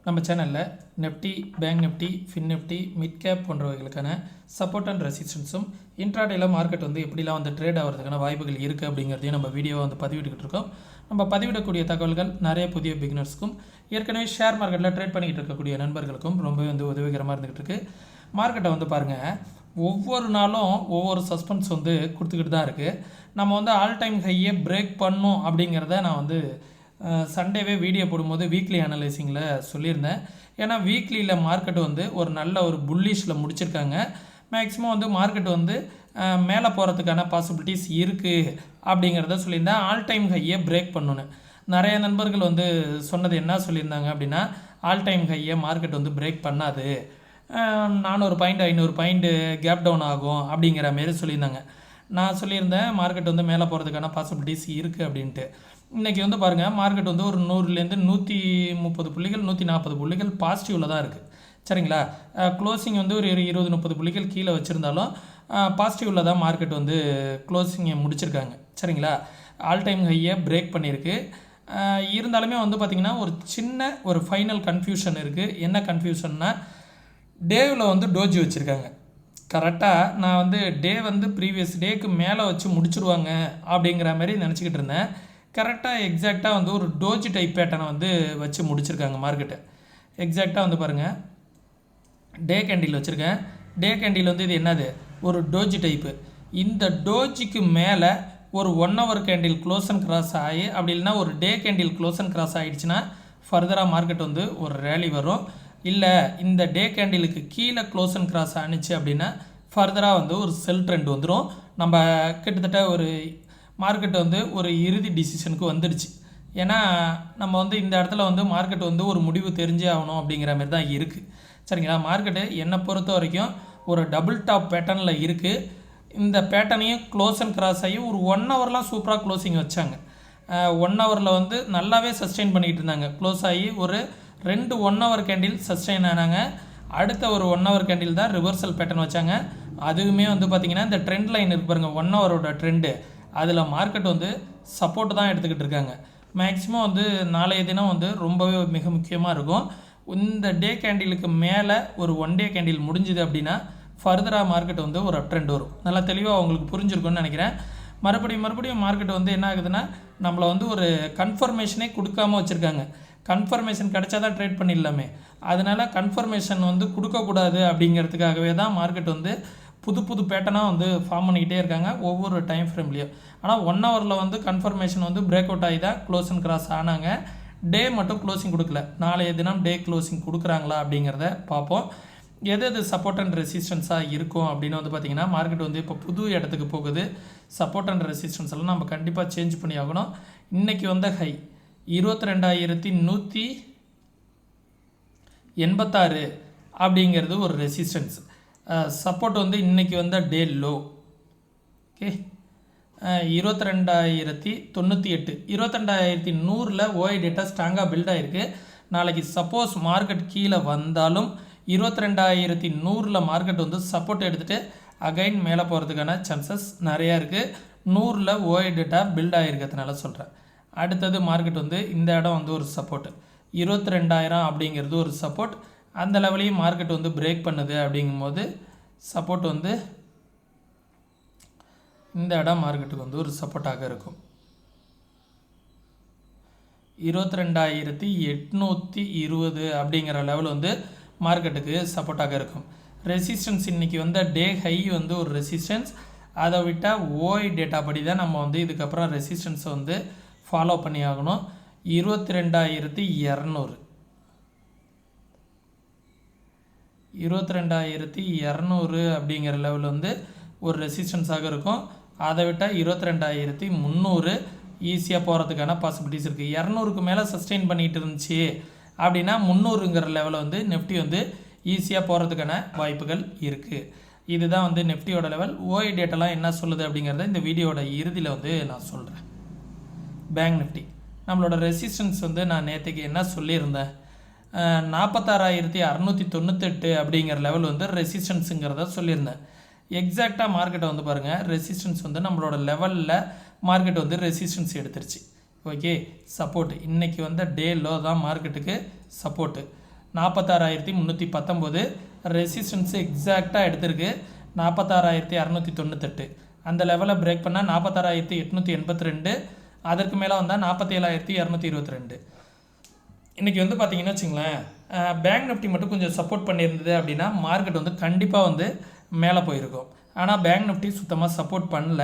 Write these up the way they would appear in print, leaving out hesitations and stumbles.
நம்ம சேனலில் Nifty, bank Nifty, fin Nifty, mid cap போன்றவைகளுக்கான சப்போர்ட் அண்ட் ரெசிஸ்டன்ஸும் இன்ட்ராடேல மார்க்கெட் எப்படிலாம் ட்ரேட் ஆகிறதுக்கான வாய்ப்புகள் இருக்குது அப்படிங்கிறதையும் நம்ம வீடியோவை பதிவிட்டுக்கிட்டு இருக்கோம். நம்ம பதிவிடக்கூடிய தகவல்கள் நிறைய புதிய பிகினர்ஸ்க்கும் ஏற்கனவே ஷேர் மார்க்கெட்டில் ட்ரேட் பண்ணிக்கிட்டு இருக்கக்கூடிய நண்பர்களுக்கும் ரொம்பவே உதவிகரமாக இருந்துகிட்டு இருக்குது. மார்க்கெட்டை பாருங்கள், ஒவ்வொரு நாளும் ஒவ்வொரு சஸ்பென்ஸ் கொடுத்துக்கிட்டு தான் இருக்குது. நம்ம ஆல் டைம் ஹையை பிரேக் பண்ணும் அப்படிங்கிறத நான் சண்டேவே வீடியோ போடும்போது வீக்லி அனலைசிங்கில் சொல்லியிருந்தேன். ஏன்னா வீக்லியில் மார்க்கெட் ஒரு நல்ல ஒரு புல்லிஷில் முடிச்சிருக்காங்க. மேக்ஸிமம் மார்க்கெட் மேலே போகிறதுக்கான பாசிபிலிட்டிஸ் இருக்குது அப்படிங்கிறத சொல்லியிருந்தேன். ஆல் டைம் ஹையை பிரேக் பண்ணணும். நிறைய நண்பர்கள் சொன்னது என்ன சொல்லியிருந்தாங்க அப்படின்னா, ஆல் டைம் ஹையை மார்க்கெட் பிரேக் பண்ணாது, 400 பாயிண்ட் 500 பாயிண்ட்டு கேப் டவுன் ஆகும் அப்படிங்கிற மாரி சொல்லியிருந்தாங்க. நான் சொல்லியிருந்தேன் மார்க்கெட் மேலே போகிறதுக்கான பாசிபிலிட்டிஸ் இருக்குது அப்படின்ட்டு. இன்றைக்கி பாருங்கள், மார்க்கெட் ஒரு 100லேருந்து 130 புள்ளிகள் 140 புள்ளிகள் பாசிட்டிவில் தான் இருக்குது. சரிங்களா? க்ளோசிங் ஒரு 20-30 புள்ளிகள் கீழே வச்சுருந்தாலும் பாசிட்டிவில் தான் மார்க்கெட் க்ளோசிங்கை முடிச்சிருக்காங்க. சரிங்களா? ஆல் டைம் ஹையை பிரேக் பண்ணியிருக்கு. இருந்தாலுமே பார்த்திங்கன்னா ஒரு சின்ன ஒரு ஃபைனல் கன்ஃபியூஷன் இருக்குது. என்ன கன்ஃபியூஷன்னா, டேவில் டோஜி வச்சுருக்காங்க. கரெக்டாக நான் டே ப்ரீவியஸ் டேக்கு மேலே வச்சு முடிச்சுருவாங்க அப்படிங்கிற மாதிரி நினச்சிக்கிட்டு இருந்தேன். கரெக்டாக எக்ஸாக்டாக ஒரு டோஜி டைப் பேட்டனை வச்சு முடிச்சிருக்காங்க மார்க்கெட்டை. எக்ஸாக்டாக பாருங்கள், டே கேண்டில் வச்சுருக்கேன். டே கேண்டில் இது என்னது, ஒரு டோஜி டைப்பு. இந்த டோஜிக்கு மேலே ஒரு 1 hour candle close and cross ஆகி, அப்படி இல்லைனா ஒரு day candle close and cross ஆகிடுச்சுன்னா ஃபர்தராக மார்க்கெட் ஒரு ரேலி வரும். இல்லை இந்த டே கேண்டிலுக்கு கீழே க்ளோஸ் அண்ட் கிராஸ் ஆனிச்சு அப்படின்னா ஃபர்தராக ஒரு செல் ட்ரெண்ட் வந்துடும். நம்ம கிட்டத்தட்ட ஒரு மார்க்கெட் ஒரு இறுதி டிசிஷனுக்கு வந்துடுச்சு. ஏன்னா நம்ம இந்த இடத்துல மார்க்கெட் ஒரு முடிவு தெரிஞ்சே ஆகணும் அப்படிங்கிற மாதிரி தான் இருக்குது. சரிங்களா? மார்க்கெட்டு என்னை பொறுத்த வரைக்கும் ஒரு டபுள் டாப் பேட்டர்னில் இருக்குது. இந்த பேட்டர்னையும் க்ளோஸ் அண்ட் கிராஸ் ஆகி ஒரு 1 hourலாம் சூப்பராக க்ளோசிங் வச்சாங்க. 1 hourல நல்லாவே சஸ்டெயின் பண்ணிகிட்டு இருந்தாங்க. க்ளோஸ் ஆகி ஒரு 2 1 hour கேண்டில் சஸ்டெயின் ஆனாங்க. அடுத்த ஒரு 1 hour கேண்டில் தான் ரிவர்சல் பேட்டர்ன் வச்சாங்க. அதுவுமே பார்த்திங்கன்னா இந்த ட்ரெண்ட் லைன் இருக்கு பாருங்கள், 1 hourோட ட்ரெண்டு, அதில் மார்க்கெட் சப்போர்ட் தான் எடுத்துக்கிட்டு இருக்காங்க. மேக்ஸிமம் நாளைய தினம் ரொம்பவே மிக முக்கியமாக இருக்கும். இந்த டே கேண்டிலுக்கு மேலே ஒரு 1 day கேண்டில் முடிஞ்சுது அப்படின்னா ஃபர்தராக மார்க்கெட் ஒரு அப் ட்ரெண்ட் வரும். நல்லா தெளிவாக உங்களுக்கு புரிஞ்சிருக்குன்னு நினைக்கிறேன். மறுபடியும் மார்க்கெட் என்ன ஆகுதுன்னா, நம்மளை ஒரு கன்ஃபர்மேஷனே கொடுக்காம வச்சுருக்காங்க. கன்ஃபர்மேஷன் கிடைச்சா தான் ட்ரேட் பண்ணிடலாமே. அதனால் கன்ஃபர்மேஷன் கொடுக்கக்கூடாது அப்படிங்கிறதுக்காகவே தான் மார்க்கெட் புது பேட்டர்னாக ஃபார்ம் பண்ணிக்கிட்டே இருக்காங்க ஒவ்வொரு டைம் ஃப்ரேம்லேயும். ஆனால் 1 hourல கன்ஃபர்மேஷன் பிரேக் அவுட் ஆகி தான் க்ளோஸ் அண்ட் கிராஸ் ஆனாங்க. டே மட்டும் க்ளோசிங் கொடுக்கல. நாளைய தினம் டே க்ளோசிங் கொடுக்குறாங்களா அப்படிங்கிறத பார்ப்போம். எது சப்போர்ட் அண்ட் ரெசிஸ்டன்ஸாக இருக்கும் அப்படின்னு பார்த்திங்கன்னா, மார்க்கெட் இப்போ புது இடத்துக்கு போகுது. சப்போர்ட் அண்ட் ரெசிஸ்டன்ஸ் எல்லாம் நம்ம கண்டிப்பாக சேஞ்ச் பண்ணி ஆகணும். இன்றைக்கி ஹை 22,186 அப்படிங்கிறது ஒரு ரெசிஸ்டன்ஸ். சப்போர்ட் இன்றைக்கி டே லோ. ஓகே, 22,098 22,100 ஓஐ டேட்டா ஸ்ட்ராங்காக பில்ட் ஆகிருக்கு. நாளைக்கு சப்போஸ் மார்க்கெட் கீழே வந்தாலும் 22,100 மார்க்கெட் சப்போர்ட் எடுத்துகிட்டு அகைன் மேலே போகிறதுக்கான சான்சஸ் நிறையா இருக்குது. 100 ஓஐ டேட்டா பில்ட் ஆகிருக்கிறதுனால சொல்கிறேன். அடுத்தது மார்க்கெட் இந்த இடம் ஒரு சப்போர்ட் 22,000 அப்படிங்கிறது ஒரு சப்போர்ட். அந்த லெவலையும் மார்க்கெட் பிரேக் பண்ணுது. அப்படிங்கும்போது சப்போர்ட் இந்த இடம் மார்க்கெட்டுக்கு ஒரு சப்போர்ட்டாக இருக்கும். 22,820 அப்படிங்கிற லெவல் மார்க்கெட்டுக்கு சப்போர்ட்டாக இருக்கும். ரெசிஸ்டன்ஸ் இன்றைக்கி டே ஹை ஒரு ரெசிஸ்டன்ஸ். அதை விட்டால் ஓஐ டேட்டா படி தான் நம்ம இதுக்கப்புறம் ரெசிஸ்டன்ஸை ஃபாலோ பண்ணி ஆகணும். 22,200 22,200 அப்படிங்கிற லெவல் ஒரு ரெசிஸ்டன்ஸாக இருக்கும். அதை விட்டால் 22,300 ஈஸியாக போகிறதுக்கான பாசிபிலிட்டிஸ் இருக்குது. 200க்கு மேலே சஸ்டெயின் பண்ணிகிட்டு இருந்துச்சு அப்படின்னா 300ங்கிற லெவலில் நிஃப்டி ஈஸியாக போகிறதுக்கான வாய்ப்புகள் இருக்குது. இதுதான் நிஃப்டியோட லெவல். ஓஐ டேட்டாலாம் என்ன சொல்லுது அப்படிங்கிறத இந்த வீடியோட இறுதியில் நான் சொல்கிறேன். பேங்க் நிஃப்டி நம்மளோட ரெசிஸ்டன்ஸ் நான் நேற்றுக்கு என்ன சொல்லியிருந்தேன், 46,698 அப்படிங்கிற லெவல் ரெசிஸ்டன்ஸுங்கிறத சொல்லியிருந்தேன். எக்ஸாக்டாக மார்க்கெட்டை பாருங்கள், ரெசிஸ்டன்ஸ் நம்மளோட லெவலில் மார்க்கெட் ரெசிஸ்டன்ஸ் எடுத்துருச்சு. ஓகே, சப்போர்ட் இன்றைக்கி டே லோ தான் மார்க்கெட்டுக்கு சப்போர்ட்டு. 46,319. ரெசிஸ்டன்ஸு எக்ஸாக்டாக எடுத்திருக்கு 46,698. அந்த லெவலை பிரேக் பண்ணால் 46,882. அதற்கு மேலே வந்தால் 47,222. இன்றைக்கி வந்து பார்த்திங்கன்னா வச்சுங்களேன், பேங்க் நிஃப்டி மட்டும் கொஞ்சம் சப்போர்ட் பண்ணியிருந்தது அப்படின்னா மார்க்கெட் வந்து கண்டிப்பாக வந்து மேலே போயிருக்கும். ஆனால் பேங்க் நிஃப்டி சுத்தமாக சப்போர்ட் பண்ணல,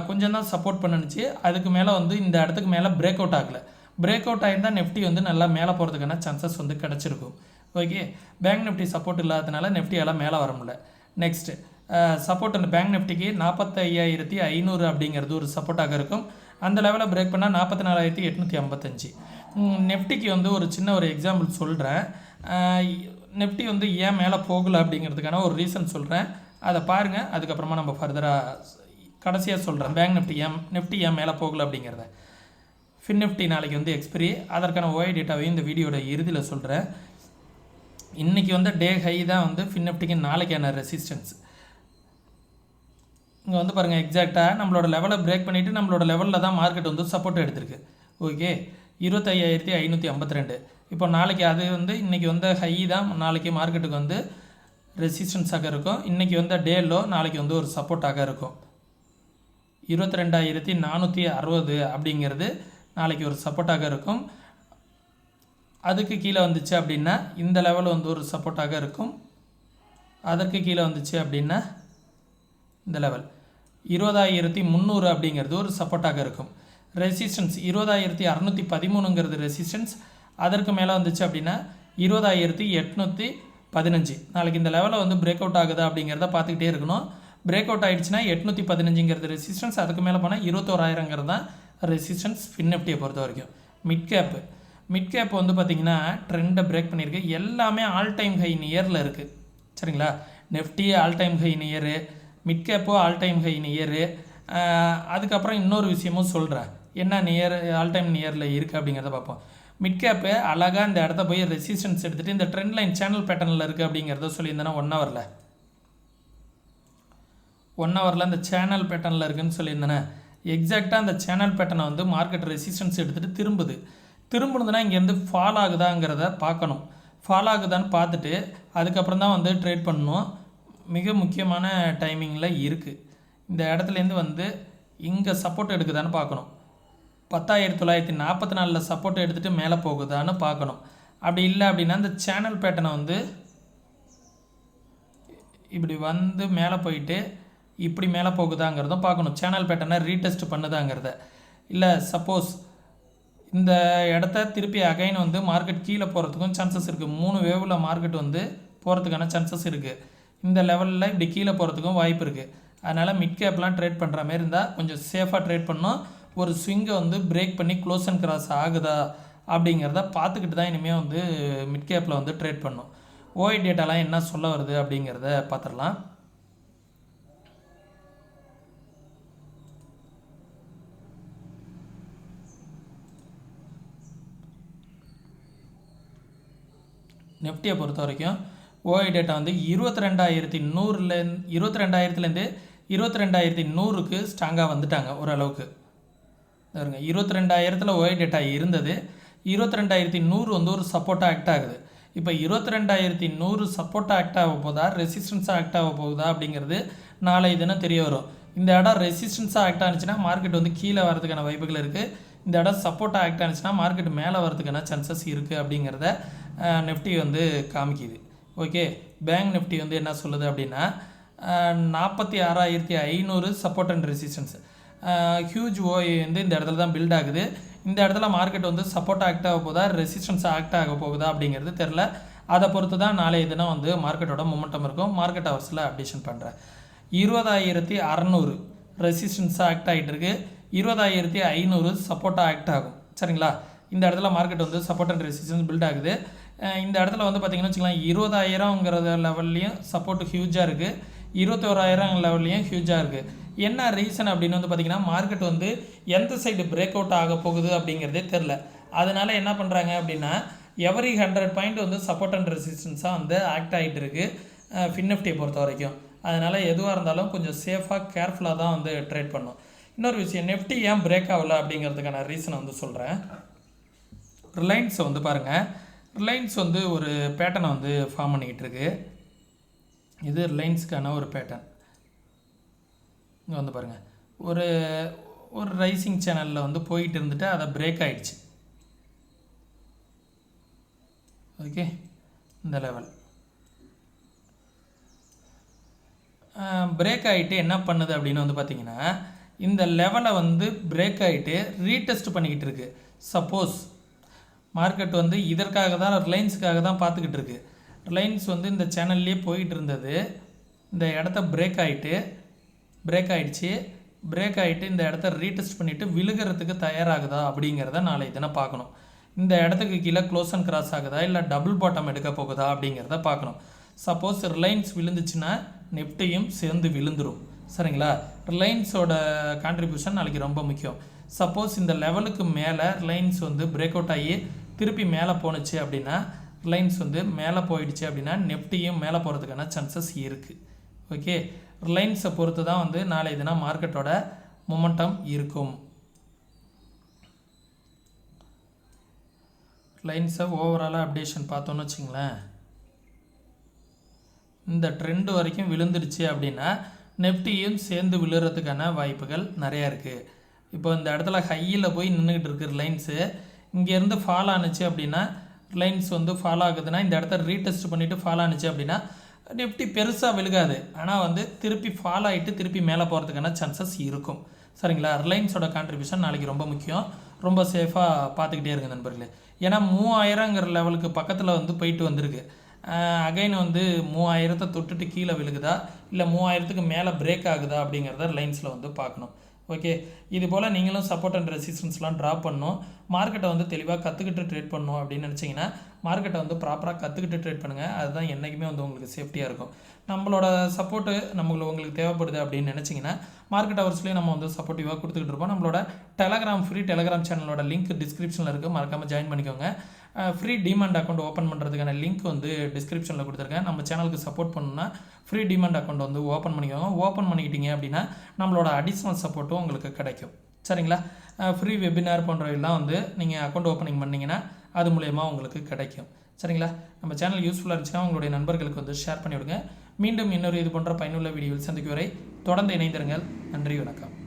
கொஞ்சம் தான் சப்போர்ட் பண்ணுச்சு. அதுக்கு மேலே வந்து இந்த இடத்துக்கு மேலே பிரேக் அவுட் ஆகலை. பிரேக் அவுட் ஆகிருந்தால் நிஃப்டி வந்து நல்லா மேலே போகிறதுக்கான சான்சஸ் வந்து கிடச்சிருக்கும். ஓகே, பேங்க் நிஃப்டி சப்போர்ட் இல்லாததுனால நிஃப்டியால் மேலே வர முடியல. நெக்ஸ்ட்டு சப்போர்ட் அந்த பேங்க் நிஃப்டிக்கு 45,500 அப்படிங்கிறது ஒரு சப்போர்ட்டாக இருக்கும். அந்த லெவலில் பிரேக் பண்ணால் 44,855. நிஃப்டிக்கு வந்து ஒரு சின்ன ஒரு எக்ஸாம்பிள் சொல்கிறேன். நிஃப்டி வந்து ஏன் மேலே போகலை அப்படிங்கிறதுக்கான ஒரு ரீசன் சொல்கிறேன், அதை பாருங்கள். அதுக்கப்புறமா நம்ம ஃபர்தராக கடைசியாக சொல்கிறேன் பேங்க் நிஃப்டி ஏன் மேலே போகலை அப்படிங்கிறத. ஃபின் நிஃப்டி நாளைக்கு வந்து எக்ஸ்பிரி, அதற்கான ஓஐ டேட்டாவையும் இந்த வீடியோட இறுதியில் சொல்கிறேன். இன்றைக்கி வந்து டே ஹை தான் வந்து ஃபின் நிஃப்டிக்கு நாளைக்கான ரெசிஸ்டன்ஸ். இங்கே வந்து பாருங்கள், எக்ஸாக்டாக நம்மளோட லெவலை பிரேக் பண்ணிவிட்டு நம்மளோட லெவலில் தான் மார்க்கெட் வந்து சப்போர்ட் எடுத்திருக்கு. ஓகே, 25,552. இப்போ நாளைக்கு அது வந்து இன்றைக்கி வந்து ஹை தான், நாளைக்கு மார்க்கெட்டுக்கு வந்து ரெசிஸ்டன்ஸாக இருக்கும். இன்றைக்கி வந்து டே லோ, நாளைக்கு வந்து ஒரு சப்போர்ட்டாக இருக்கும். 22,460 அப்படிங்கிறது நாளைக்கு ஒரு சப்போர்ட்டாக இருக்கும். அதுக்கு கீழே வந்துச்சு அப்படின்னா இந்த லெவல் வந்து ஒரு சப்போர்ட்டாக இருக்கும். அதற்கு கீழே வந்துச்சு அப்படின்னா இந்த லெவல் 20,300 அப்படிங்கிறது ஒரு சப்போர்ட்டாக இருக்கும். ரெசிஸ்டன்ஸ் 20,613ங்கிறது ரெசிஸ்டன்ஸ். அதற்கு மேலே வந்துச்சு அப்படின்னா 20,815. நாளைக்கு இந்த லெவலில் வந்து பிரேக் அவுட் ஆகுதா அப்படிங்கிறத பார்த்துக்கிட்டே இருக்கணும். பிரேக் அவுட் ஆகிடுச்சுன்னா 815ங்கிறது ரெசிஸ்டன்ஸ். அதுக்கு மேலே போனால் 21,000ங்கிறது தான் ரெசிஸ்டன்ஸ் ஃபின் நிஃப்டியை பொறுத்த வரைக்கும். மிட் கேப் வந்து பார்த்திங்கன்னா ட்ரெண்டை பிரேக் பண்ணியிருக்கு. எல்லாமே ஆல் டைம் ஹை நியரில் இருக்குது. சரிங்களா, Nifty all time high near, mid கேப்போ ஆல் டைம் ஹை நியரு. அதுக்கப்புறம் இன்னொரு விஷயமும் சொல்கிறேன், என்ன நியர் ஆல் டைம் நியரில் இருக்குது அப்படிங்கிறத பார்ப்போம். மிட் கேப்பு அழகாக இந்த இடத்த போய் ரெசிஸ்டன்ஸ் எடுத்துகிட்டு இந்த ட்ரெண்ட் லைன் சேனல் பேட்டர்னில் இருக்குது அப்படிங்கிறத சொல்லியிருந்தேன்னா 1 ஹவரில் இந்த சேனல் பேட்டர்னில் இருக்குதுன்னு சொல்லியிருந்தேனே. எக்ஸாக்டாக அந்த சேனல் பேட்டர்னை வந்து மார்க்கெட் ரெசிஸ்டன்ஸ் எடுத்துகிட்டு திரும்புனதுன்னா இங்கேருந்து ஃபால் ஆகுதாங்கிறத பார்க்கணும். ஃபால் ஆகுதான்னு பார்த்துட்டு அதுக்கப்புறம் தான் வந்து ட்ரேட் பண்ணணும். மிக முக்கியமான டைமிங்கில் இருக்குது. இந்த இடத்துலேருந்து வந்து இங்கே சப்போர்ட் எடுக்குதான்னு பார்க்கணும். 10,944 சப்போர்ட் எடுத்துகிட்டு மேலே போகுதான்னு பார்க்கணும். அப்படி இல்லை அப்படின்னா இந்த சேனல் பேட்டர்னை வந்து இப்படி வந்து மேலே போயிட்டு இப்படி மேலே போகுதாங்கிறதும் பார்க்கணும். சேனல் பேட்டர்னை ரீடெஸ்ட் பண்ணுதாங்கிறத. இல்லை சப்போஸ் இந்த இடத்த திருப்பி அகைன் வந்து மார்க்கெட் கீழே போகிறதுக்கும் சான்சஸ் இருக்குது. 3 வேவில் மார்க்கெட் வந்து போகிறதுக்கான சான்சஸ் இருக்குது. இந்த லெவலில் இப்படி கீழே போகிறதுக்கும் வாய்ப்பு இருக்குது. அதனால் மிட் கேப்லாம் ட்ரேட் பண்ணுற மாதிரி இருந்தால் கொஞ்சம் சேஃபாக ட்ரேட் பண்ணணும். ஒரு ஸ்விங்கை வந்து பிரேக் பண்ணி க்ளோஸ் அண்ட் கிராஸ் ஆகுதா அப்படிங்கிறத பார்த்துக்கிட்டு தான் இனிமேல் வந்து மிட் கேப்பில் வந்து ட்ரேட் பண்ணணும். ஓஐ டேட்டாலாம் என்ன சொல்ல வருது அப்படிங்கிறத பார்த்துடலாம். நிஃப்டியை பொறுத்த வரைக்கும் ஓஐ டேட்டா வந்து 22,100லேருந்து 22,100க்கு ஸ்ட்ராங்காக வந்துட்டாங்க ஓரளவுக்கு. 22,000 ஓஐ டேட்டா இருந்தது. 22,100 வந்து ஒரு சப்போர்ட்டாக ஆக்ட் ஆகுது. இப்போ 22,100 சப்போர்ட்டாக ஆக்ட் ஆக போதா ரெசிஸ்டன்ஸாக ஆக்ட் ஆக போகுதா அப்படிங்கிறது நாளை தினம் தெரிய வரும். இந்த இடம் ரெசிஸ்டன்ஸாக ஆக்ட் ஆனிச்சுன்னா மார்க்கெட் வந்து கீழே வரதுக்கான வாய்ப்புகள் இருக்குது. இந்த இடம் சப்போர்ட்டாக ஆக்ட் ஆனிச்சுன்னா மார்க்கெட் மேலே வரதுக்கான சான்சஸ் இருக்குது அப்படிங்கிறத நிஃப்டி வந்து காமிக்குது. ஓகே, பேங்க் நிஃப்டி வந்து என்ன சொல்லுது அப்படின்னா 46,500 சப்போர்ட் அண்ட் ரெசிஸ்டன்ஸ். ஹியூஜ் ஓஐ வந்து இந்த இடத்துல தான் பில்ட் ஆகுது. இந்த இடத்துல மார்க்கெட் வந்து சப்போர்ட் ஆக்ட் ஆக போகுதா ரெசிஸ்டன்ஸ் ஆக்ட் ஆக போகுதா அப்படிங்கிறது தெரில. அதை பொறுத்து தான் நாளைய தினம் வந்து மார்க்கெட்டோட மொமெண்டம் இருக்கும். மார்க்கெட் ஹவர்ஸில் அப்டேஷன் பண்ணுறேன். 20,600 ரெசிஸ்டன்ஸாக ஆக்ட் ஆகிட்டு இருக்கு. 20,500 சப்போர்ட்டாக ஆக்ட் ஆகும். சரிங்களா, இந்த இடத்துல மார்க்கெட் வந்து சப்போர்ட் அண்ட் ரெசிஸ்டன்ஸ் பில்ட் ஆகுது. இந்த இடத்துல வந்து பார்த்திங்கன்னா வச்சுக்கலாம் 20,000ங்கிற லெவல்லையும் சப்போர்ட் ஹியூஜாக இருக்குது. 21,000 லெவல்லையும் ஹியூஜாக இருக்குது. என்ன ரீசன் அப்படின்னு வந்து பார்த்திங்கன்னா மார்க்கெட் வந்து எந்த சைடு பிரேக் அவுட் ஆக போகுது அப்படிங்கிறதே தெரில. அதனால் என்ன பண்ணுறாங்க அப்படின்னா எவரி 100 பாயிண்ட் வந்து சப்போர்ட் அண்ட் ரெசிஸ்டன்ஸாக வந்து ஆக்ட் ஆகிட்டு இருக்குது ஃபின் நிஃப்டியை பொறுத்த வரைக்கும். அதனால் எதுவாக இருந்தாலும் கொஞ்சம் சேஃபாக கேர்ஃபுல்லாக தான் வந்து ட்ரேட் பண்ணணும். இன்னொரு விஷயம், நிஃப்டி ஏன் பிரேக் ஆகலை அப்படிங்கிறதுக்கான ரீசனை வந்து சொல்கிறேன். ரிலையன்ஸை வந்து பாருங்கள், ரிலையன்ஸ் வந்து ஒரு பேட்டர்னை வந்து ஃபார்ம் பண்ணிக்கிட்டு இருக்கு. இது ரிலையன்ஸுக்கான ஒரு பேட்டர்ன். இங்கே வந்து பாருங்கள், ஒரு ஒரு ரைசிங் சேனலில் வந்து போயிட்டு இருந்துட்டு அதை பிரேக் ஆகிடுச்சு. ஓகே, இந்த லெவல் பிரேக் ஆகிட்டு என்ன பண்ணுது அப்படின்னு வந்து பார்த்திங்கன்னா, இந்த லெவலை வந்து பிரேக் ஆகிட்டு ரீடெஸ்ட் பண்ணிக்கிட்டு இருக்குது. சப்போஸ் மார்க்கெட் வந்து இதற்காக தான், ரிலையன்ஸுக்காக தான் பார்த்துக்கிட்டு இருக்கு. ரிலையன்ஸ் வந்து இந்த சேனல்லே போயிட்டு இருந்தது, இந்த இடத்த பிரேக் ஆகிடுச்சு. பிரேக் ஆகிட்டு இந்த இடத்த ரீடெஸ்ட் பண்ணிவிட்டு விழுகிறதுக்கு தயாராகுதா அப்படிங்கிறத நாளை தினம் பார்க்கணும். இந்த இடத்துக்கு கீழே க்ளோஸ் அண்ட் கிராஸ் ஆகுதா இல்லை டபுள் பாட்டம் எடுக்க போகுதா அப்படிங்கிறத பார்க்கணும். சப்போஸ் ரிலையன்ஸ் விழுந்துச்சுன்னா நிஃப்டியும் சேர்ந்து விழுந்துடும். சரிங்களா? ரிலையன்ஸோட கான்ட்ரிபியூஷன் நாளைக்கு ரொம்ப முக்கியம். சப்போஸ் இந்த லெவலுக்கு மேலே ரிலையன்ஸ் வந்து பிரேக் அவுட் ஆகி திருப்பி மேலே போணுச்சு அப்படின்னா, ரிலையன்ஸ் வந்து மேலே போயிடுச்சு அப்படின்னா நிஃப்டியும் மேலே போகிறதுக்கான சான்சஸ் இருக்குது. ஓகே, ரிலையன்ஸை பொறுத்து தான் வந்து நாளை தினம் மார்க்கெட்டோட மொமெண்டம் இருக்கும். ரிலையன்ஸை ஓவராலாக அப்டேஷன் பார்த்தோன்னு வச்சுங்களேன், இந்த ட்ரெண்டு வரைக்கும் விழுந்துடுச்சு அப்படின்னா நிஃப்டியும் சேர்ந்து விழுறதுக்கான வாய்ப்புகள் நிறையா இருக்குது. இப்போ இந்த இடத்துல ஹையில் போய் நின்றுக்கிட்டு இருக்கு ரிலையன்ஸு. இங்கேருந்து ஃபால் ஆணுச்சு அப்படின்னா, ரிலையன்ஸ் வந்து ஃபால் ஆகுதுன்னா இந்த இடத்த ரீடெஸ்ட் பண்ணிவிட்டு ஃபால் ஆணுச்சு அப்படின்னா நிஃப்டி பெருசாக விழுகாது, ஆனால் வந்து திருப்பி ஃபால் ஆகிட்டு திருப்பி மேலே போகிறதுக்கான சான்சஸ் இருக்கும். சரிங்களா? ரிலையன்ஸோட கான்ட்ரிபியூஷன் நாளைக்கு ரொம்ப முக்கியம். ரொம்ப சேஃபாக பார்த்துக்கிட்டே இருங்க நண்பர்களே. ஏன்னா 3000ங்கிற லெவலுக்கு பக்கத்தில் வந்து போயிட்டு வந்திருக்கு. அகைன் வந்து 3000 தொட்டுட்டு கீழே விழுகுதா இல்லை 3000க்கு மேலே பிரேக் ஆகுதா அப்படிங்கிறத ரிலையன்ஸில் வந்து பார்க்கணும். ஓகே, இது போல் நீங்களும் சப்போர்ட் அண்ட் ரெசிஸ்டன்ஸ்லாம் ட்ரா பண்ணணும். மார்க்கெட்டை வந்து தெளிவாக கற்றுக்கிட்டு ட்ரேட் பண்ணணும் அப்படின்னு நினச்சிங்கன்னா மார்க்கெட்டை வந்து ப்ராப்பராக கற்றுக்கிட்டு ட்ரேட் பண்ணுங்கள். அதுதான் என்றைக்குமே வந்து உங்களுக்கு சேஃப்டியாக இருக்கும். நம்மளோட சப்போர்ட்டு உங்களுக்கு தேவைப்படுது அப்படின்னு நினச்சிங்கன்னா மார்க்கெட் ஹவர்ஸ்லேயும் நம்ம வந்து சப்போர்ட்டிவாக கொடுத்துக்கிட்டு இருப்போம். நம்மளோட ஃப்ரீ டெலகிராம் சேனலோட லிங்க் டிஸ்கிரிப்ஷனில் இருக்குது, மறக்காமல் ஜாயின் பண்ணிக்கோங்க. ஃப்ரீ டிமாண்ட் அக்கௌண்ட் ஓப்பன் பண்ணுறதுக்கான லிங்க் வந்து டிஸ்கிரிப்ஷனில் கொடுத்துருக்கேன். நம்ம சேனலுக்கு சப்போர்ட் பண்ணணும்னா ஃப்ரீ டிமாண்ட் அக்கௌண்ட் வந்து ஓப்பன் பண்ணிக்கோங்க. ஓப்பன் பண்ணிக்கிட்டீங்க அப்படின்னா நம்மளோட அடிஷ்னல் சப்போர்ட்டும் உங்களுக்கு கிடைக்கும். சரிங்களா? ஃப்ரீ வெபினார் போன்றவையெல்லாம் வந்து நீங்கள் அக்கௌண்ட் ஓப்பனிங் பண்ணிங்கன்னா அது மூலயமா உங்களுக்கு கிடைக்கும். சரிங்களா? நம்ம சேனல் யூஸ்ஃபுல்லாக இருந்துச்சுன்னா உங்களுடைய நண்பர்களுக்கு வந்து ஷேர் பண்ணிவிடுங்க. மீண்டும் இன்னொரு இது போன்ற பயனுள்ள வீடியோவில் சந்திக்கும் வரை தொடர்ந்து இணைந்திருங்கள். நன்றி, வணக்கம்.